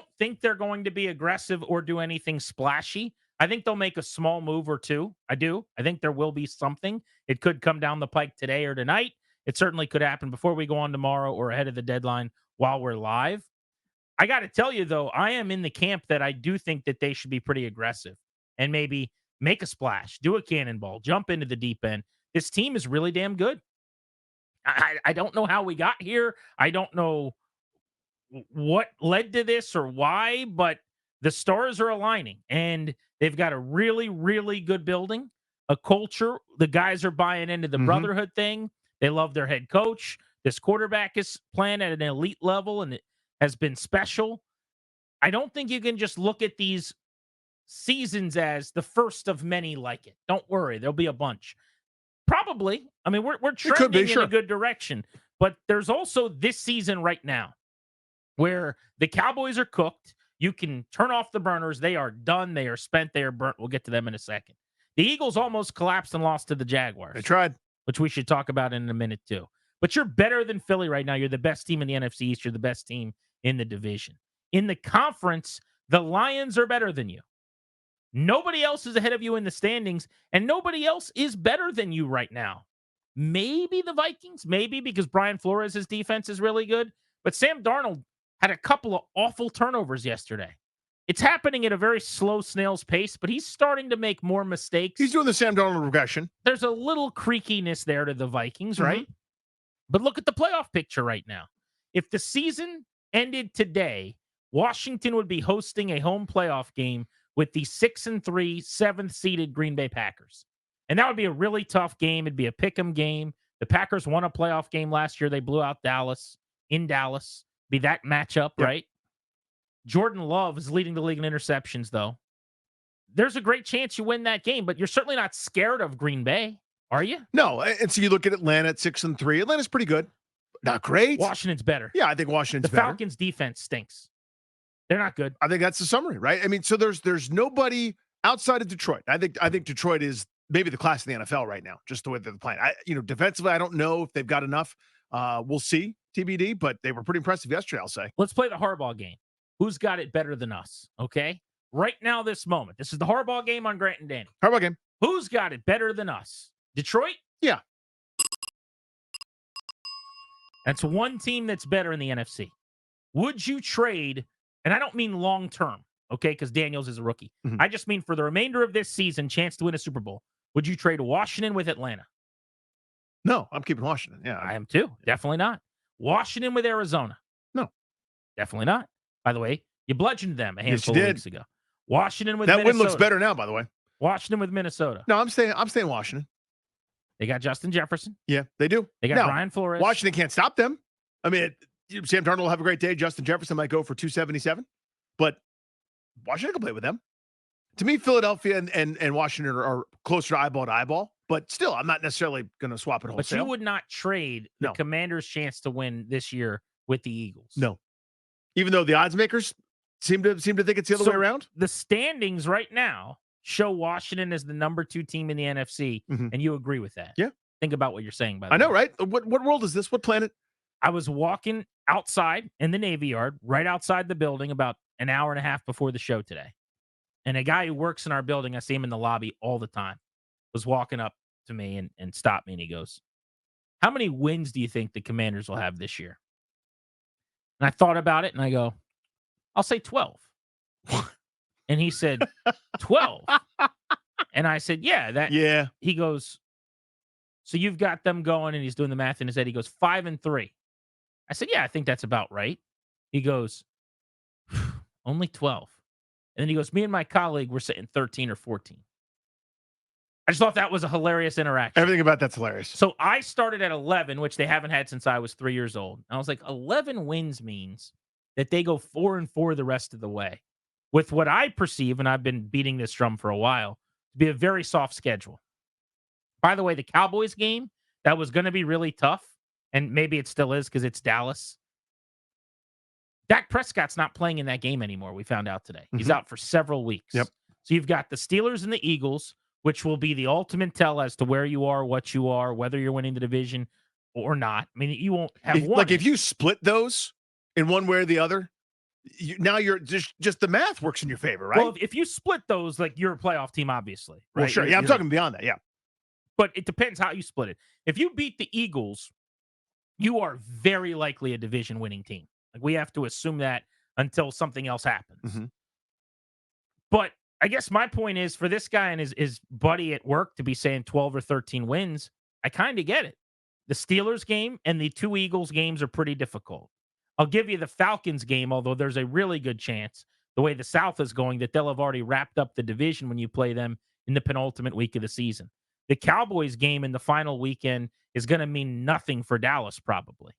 don't think they're going to be aggressive or do anything splashy. I think they'll make a small move or two. I do. I think there will be something. It could come down the pike today or tonight. It certainly could happen before we go on tomorrow or ahead of the deadline while we're live. I got to tell you, though, I am in the camp that I do think that they should be pretty aggressive and maybe make a splash, do a cannonball, jump into the deep end. This team is really damn good. I don't know how we got here. I don't know what led to this or why, but the stars are aligning and they've got a really, really good building, a culture. The guys are buying into the brotherhood thing. They love their head coach. This quarterback is playing at an elite level and it has been special. I don't think you can just look at these seasons as the first of many like it. Don't worry, there'll be a bunch. Probably. I mean, we're It could be, trending in a good direction, but there's also this season right now where the Cowboys are cooked. You can turn off the burners. They are done. They are spent. They are burnt. We'll get to them in a second. The Eagles almost collapsed and lost to the Jaguars. They tried. Which we should talk about in a minute, too. But you're better than Philly right now. You're the best team in the NFC East. You're the best team in the division. In the conference, the Lions are better than you. Nobody else is ahead of you in the standings, and nobody else is better than you right now. Maybe the Vikings, maybe because Brian Flores' defense is really good, but Sam Darnold had a couple of awful turnovers yesterday. It's happening at a very slow snail's pace, but he's starting to make more mistakes. He's doing the Sam Darnold regression. There's a little creakiness there to the Vikings, right? But look at the playoff picture right now. If the season ended today, Washington would be hosting a home playoff game with the 6-3, 7th seeded Green Bay Packers. And that would be a really tough game. It'd be a pick'em game. The Packers won a playoff game last year. They blew out Dallas in Dallas. Be that matchup, right? Jordan Love is leading the league in interceptions, though. There's a great chance you win that game, but you're certainly not scared of Green Bay, are you? No, and so you look at Atlanta at 6-3. Atlanta's pretty good. Not great. Washington's better. Yeah, I think Washington's better. The Falcons' defense stinks. They're not good. I think that's the summary, right? I mean, so there's nobody outside of Detroit. I think Detroit is maybe the class of the NFL right now, just the way they're playing. Defensively, I don't know if they've got enough. We'll see, TBD, but they were pretty impressive yesterday, I'll say. Let's play the Harbaugh game. Who's got it better than us? Okay? Right now, this moment. This is the Harbaugh game on Grant and Danny. Harbaugh game. Who's got it better than us? Detroit? Yeah. That's one team that's better in the NFC. Would you trade, and I don't mean long term, okay, because Daniels is a rookie. I just mean for the remainder of this season, chance to win a Super Bowl. Would you trade Washington with Atlanta? No, I'm keeping Washington. Yeah. I am too. Definitely not. Washington with Arizona? No. Definitely not. By the way, you bludgeoned them a handful of weeks ago. Washington with Minnesota. That win looks better now, by the way. Washington with Minnesota. No, I'm staying Washington. They got Justin Jefferson. Yeah, they do. They got Brian Flores. Washington can't stop them. I mean, Sam Darnold will have a great day. Justin Jefferson might go for 277, but Washington can play with them. To me, Philadelphia and Washington are closer eyeball to eyeball, but still, I'm not necessarily going to swap it wholesale. But you would not trade the Commanders' chance to win this year with the Eagles. No. Even though the odds makers seem to think it's the other way around. The standings right now show Washington as the number 2 team in the NFC, and you agree with that. Yeah. Think about what you're saying, by the way. I know, right? What world is this? What planet? I was walking outside in the Navy Yard, right outside the building, about an hour and a half before the show today. And a guy who works in our building, I see him in the lobby all the time, was walking up to me and stopped me, and he goes, "How many wins do you think the Commanders will have this year?" And I thought about it, and I go, "I'll say 12." And he said, 12? And I said, yeah. He goes, "So you've got them going," and he's doing the math in his head. He goes, 5-3. I said, "Yeah, I think that's about right." He goes, "Only 12. And then he goes, "Me and my colleague were sitting 13 or 14. I just thought that was a hilarious interaction. Everything about that's hilarious. So I started at 11, which they haven't had since I was 3 years old. And I was like, 11 wins means that they go 4-4 the rest of the way, with what I perceive, and I've been beating this drum for a while, to be a very soft schedule. By the way, the Cowboys game, that was going to be really tough, and maybe it still is because it's Dallas. Dak Prescott's not playing in that game anymore, we found out today. He's out for several weeks. Yep. So you've got the Steelers and the Eagles, which will be the ultimate tell as to where you are, what you are, whether you're winning the division or not. I mean, you won't have one. Like, if you split those in one way or the other, now you're just the math works in your favor, right? Well, if you split those, like you're a playoff team, obviously. Right? Well, sure. Yeah, I'm talking beyond that. Yeah. But it depends how you split it. If you beat the Eagles, you are very likely a division winning team. Like we have to assume that until something else happens. Mm-hmm. But I guess my point is for this guy and his buddy at work to be saying 12 or 13 wins, I kind of get it. The Steelers game and the 2 Eagles games are pretty difficult. I'll give you the Falcons game, although there's a really good chance, the way the South is going, that they'll have already wrapped up the division when you play them in the penultimate week of the season. The Cowboys game in the final weekend is going to mean nothing for Dallas, probably.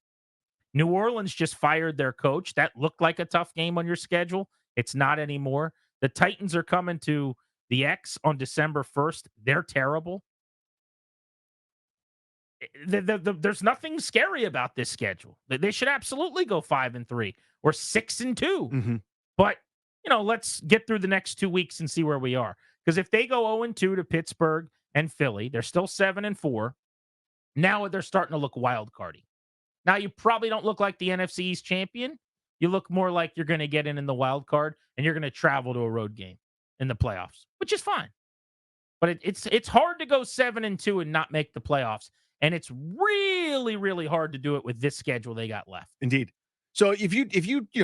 New Orleans just fired their coach. That looked like a tough game on your schedule. It's not anymore. The Titans are coming to the X on December 1st. They're terrible. There's nothing scary about this schedule. They should absolutely go 5-3 or 6-2. Mm-hmm. But, let's get through the next 2 weeks and see where we are. Because if they go 0-2 to Pittsburgh and Philly, they're still 7-4. Now they're starting to look wild cardy. Now you probably don't look like the NFC East champion. You look more like you're going to get in the wild card and you're going to travel to a road game in the playoffs, which is fine. But it's hard to go 7-2 and not make the playoffs. And it's really, really hard to do it with this schedule they got left. Indeed. So if you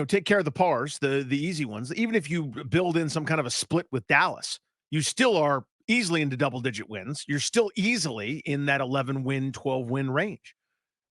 take care of the pars, the easy ones, even if you build in some kind of a split with Dallas, you still are easily into double-digit wins. You're still easily in that 11-win, 12-win range.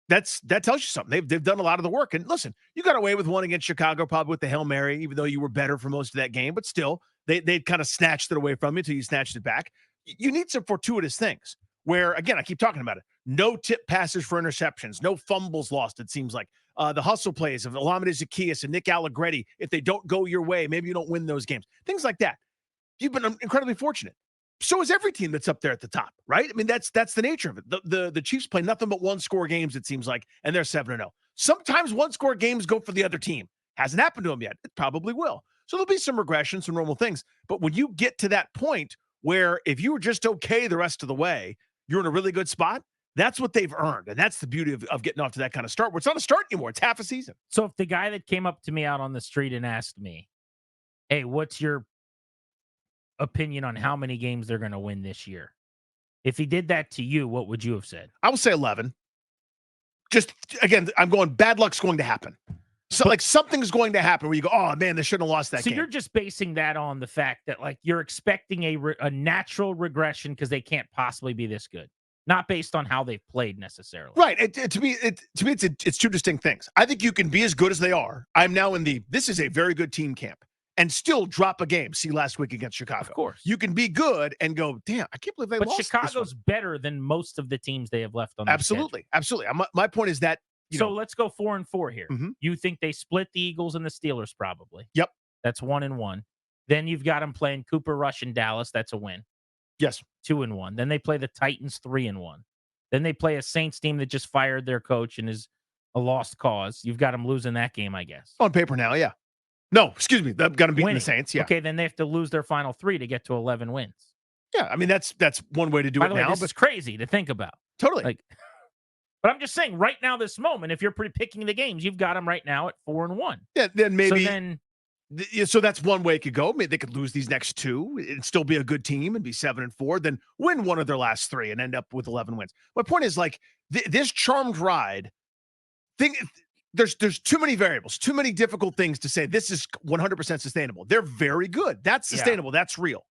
That tells you something. They've done a lot of the work. And listen, you got away with one against Chicago, probably with the Hail Mary, even though you were better for most of that game. But still, they kind of snatched it away from you until you snatched it back. You need some fortuitous things where, again, I keep talking about it. No tip passes for interceptions, no fumbles lost, it seems like. The hustle plays of Olamide Zaccheaus and Nick Allegretti, if they don't go your way, maybe you don't win those games. Things like that. You've been incredibly fortunate. So is every team that's up there at the top, right? I mean, that's the nature of it. The Chiefs play nothing but one-score games, it seems like, and they're 7-0. Sometimes one-score games go for the other team. Hasn't happened to them yet. It probably will. So there'll be some regression, some normal things. But when you get to that point where if you were just okay the rest of the way, you're in a really good spot, that's what they've earned. And that's the beauty of getting off to that kind of start, where it's not a start anymore. It's half a season. So if the guy that came up to me out on the street and asked me, hey, what's your opinion on how many games they're going to win this year? If he did that to you, what would you have said? I would say 11. Just, again, I'm going, bad luck's going to happen. So, like, something's going to happen where you go, oh, man, they shouldn't have lost that game. So you're just basing that on the fact that, like, you're expecting a natural regression because they can't possibly be this good, not based on how they've played necessarily. Right. To me, it's two distinct things. I think you can be as good as they are. I'm now in this is a very good team camp, and still drop a game. See last week against Chicago. Of course. You can be good and go, damn, I can't believe they lost. But Chicago's better than most of the teams they have left on the Absolutely. Absolutely. My point is that, let's go 4-4 here. Mm-hmm. You think they split the Eagles and the Steelers probably. Yep. That's 1-1. Then you've got them playing Cooper Rush in Dallas. That's a win. Yes. 2-1. Then they play the Titans 3-1. Then they play a Saints team that just fired their coach and is a lost cause. You've got them losing that game, I guess. On paper now, yeah. No, excuse me. They've got them beating the Saints, yeah. Okay, then they have to lose their final 3 to get to 11 wins. Yeah, I mean, that's one way to do By it the way, now. This is crazy to think about. Totally. But I'm just saying, right now, this moment, if you're picking the games, you've got them right now at 4-1. Yeah, then maybe. So that's one way it could go. Maybe they could lose these next 2 and still be a good team and be 7-4, then win one of their last 3 and end up with 11 wins. My point is, like, this charmed ride thing, there's too many variables, too many difficult things to say this is 100% sustainable. They're very good. That's sustainable. Yeah. That's real.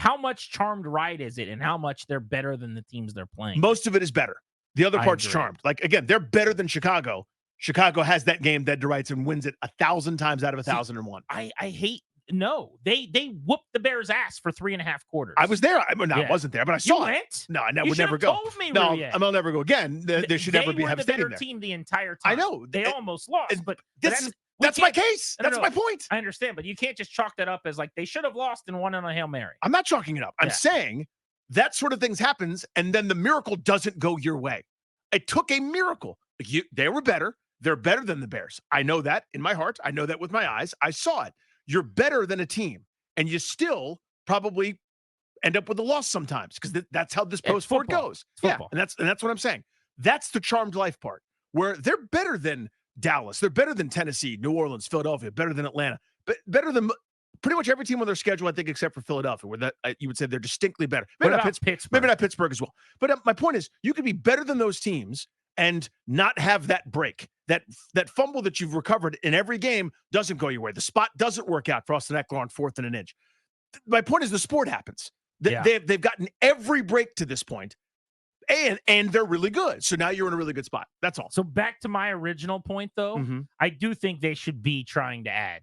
How much charmed ride is it, and how much they're better than the teams they're playing? Most of it is better. The other part's charmed. Like, again, they're better than Chicago. Chicago has that game dead to rights and wins it 1,000 times out of 1,001. I hate. No, they whooped the Bears' ass for 3.5 quarters. I was there. I wasn't there, but I saw it. No, I would never go. Told me, no, I'll never go again. There should never be a stadium there. They were the better team the entire time. I know. They almost lost, but that's my case. That's my point. I understand, but you can't just chalk that up as like they should have lost and won on a Hail Mary. I'm not chalking it up. I'm saying that sort of things happens, and then the miracle doesn't go your way. It took a miracle. They were better. They're better than the Bears. I know that in my heart. I know that with my eyes. I saw it. You're better than a team, and you still probably end up with a loss sometimes because that's how this post-sport goes. Yeah, and that's what I'm saying. That's the charmed life part, where they're better than Dallas. They're better than Tennessee, New Orleans, Philadelphia, better than Atlanta, but better than pretty much every team on their schedule, I think, except for Philadelphia, where you would say they're distinctly better. Maybe not Pittsburgh. Maybe not Pittsburgh as well. But my point is, you could be better than those teams and not have that break. That fumble that you've recovered in every game doesn't go your way. The spot doesn't work out for Austin Eckler on 4th and an inch. My point is, the sport happens. They've gotten every break to this point, and they're really good. So now you're in a really good spot. That's all. So back to my original point, though, I do think they should be trying to add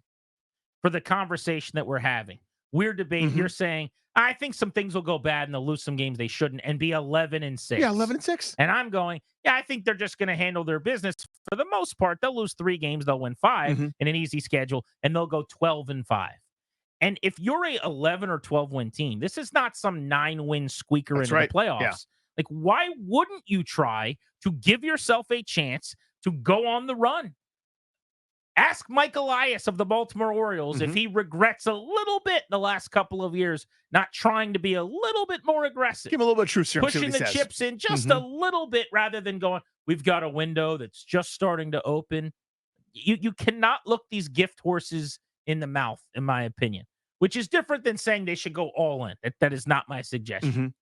for the conversation that we're having. We're debating. You're saying, I think some things will go bad and they'll lose some games they shouldn't and be 11-6. Yeah, 11-6. And I'm going, I think they're just going to handle their business for the most part. They'll lose 3 games. They'll win 5 in an easy schedule, and they'll go 12-5. And if you're a 11 or 12 win team, this is not some 9-win squeaker in the playoffs. Yeah. Like, why wouldn't you try to give yourself a chance to go on the run? Ask Mike Elias of the Baltimore Orioles if he regrets a little bit the last couple of years not trying to be a little bit more aggressive. Give him a little bit of truth serum. Pushing the chips in just a little bit rather than going, we've got a window that's just starting to open. You cannot look these gift horses in the mouth, in my opinion, which is different than saying they should go all in. That is not my suggestion.